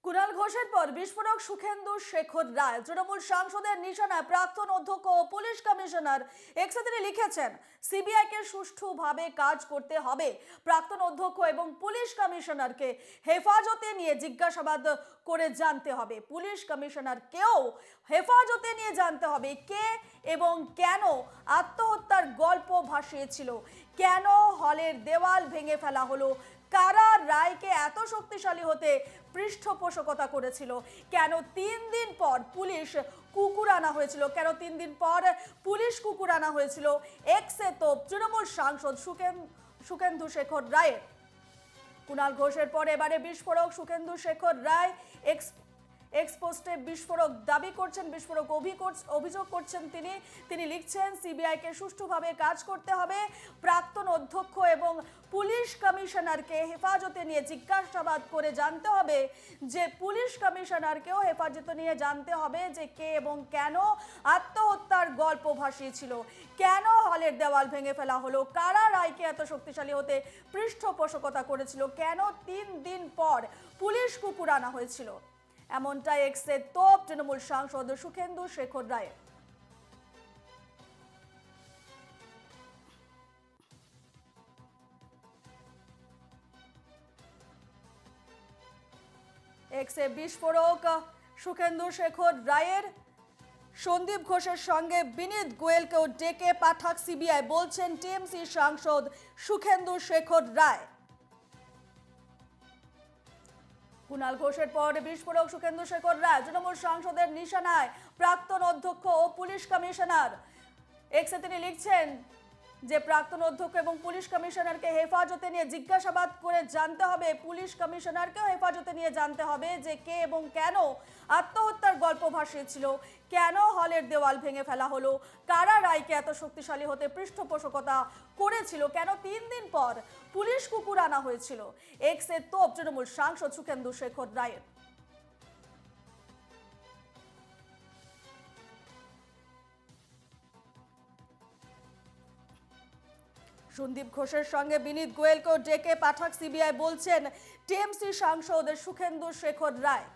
কুণাল ঘোষের পর বিস্ফোরক সুখেন্দু শেখর রায় তৃণমূল সাংসদের নিশানায় প্রাক্তন অধ্যক্ষ ও পুলিশ কমিশনার এক্সে তিনি লিখেছেন সিবিআইকে সুষ্ঠুভাবে কাজ করতে হবে। প্রাক্তন অধ্যক্ষ এবং পুলিশ কমিশনারকে হেফাজতে নিয়ে জিজ্ঞাসাবাদ করে জানতে হবে। পুলিশ কমিশনারকেও হেফাজতে নিয়ে জানতে হবে কে এবং কেন আত্মহত্যার গল্প ভাসিয়েছিল, কেন হলের দেওয়াল ভেঙে ফেলা হলো, কারা রায়কে এত শক্তিশালী হতে পৃষ্ঠপোষকতা করেছিল, কেন 3 দিন পর পুলিশ কুকুর আনা হয়েছিল, কেন 3 দিন পর পুলিশ কুকুর আনা হয়েছিল। এক্সে তো তৃণমূল সাংসদ সুখেন্দু শেখর রায়ের। কুণাল ঘোষের পর এবারে বিস্ফোরক সুখেন্দু শেখর রায় এক্সপোস্টে বিস্ফোরক দাবি করছেন, বিস্ফোরক অভিযোগ করছেন। তিনি লিখছেন সিবিআইকে সুষ্ঠুভাবে কাজ করতে হবে, প্রাক্তন অধ্যক্ষ এবং পুলিশ কমিশনারকে হেফাজতে নিয়ে জিজ্ঞাসাবাদ করে জানতে হবে যে পুলিশ কমিশনারকেও হেফাজতে নিয়ে জানতে হবে যে কে এবং কেন আত্মহত্যার গল্প ভাসিয়েছিল, কেন হলের দেওয়াল ভেঙে ফেলা হলো, কারা রায়কে এত শক্তিশালী হতে পৃষ্ঠপোষকতা করেছিল, কেন 3 দিন পর পুলিশ কুকুর আনা হয়েছিল। এমনটাই এক্সে তোপ তৃণমূল সাংসদ সুখেন্দু শেখর রায়। এক্সে বিস্ফোরক সুখেন্দু শেখর রায়ের। সন্দীপ ঘোষের সঙ্গে বিনীত গোয়েলকেও ডেকে পাঠাক সিবিআই, বলছেন টিএমসি সাংসদ সুখেন্দু শেখর রায়। কুণাল ঘোষের পর বিস্ফোরক সুখেন্দু শেখর রায় তৃণমূল সাংসদের নিশানায় প্রাক্তন অধ্যক্ষ ও পুলিশ কমিশনার। এক্সে তিনি লিখছেন যে প্রাক্তন অধ্যক্ষ এবং পুলিশ কমিশনারকে হেফাজতে নিয়ে জিজ্ঞাসাবাদ করে জানতে হবে, পুলিশ কমিশনারকেও হেফাজতে নিয়ে জানতে হবে যে কে এবং কেন আত্মহত্যার গল্প ভাসিয়েছিল, কেন হলের দেওয়াল ভেঙে ফেলা হলো, কারা রায়কে এত শক্তিশালী হতে পৃষ্ঠপোষকতা করেছিল, কেন 3 দিন পর পুলিশ কুকুর আনা হয়েছিল। এক্সে তোপ তৃণমূল সাংসদ সুখেন্দু শেখর রায়ের। সন্দীপ ঘোষের সঙ্গে বিনীত গোয়েলকেও ডেকে পাঠাক সিবিআই, বলছেন টিএমসি সাংসদ সুখেন্দু শেখর রায়।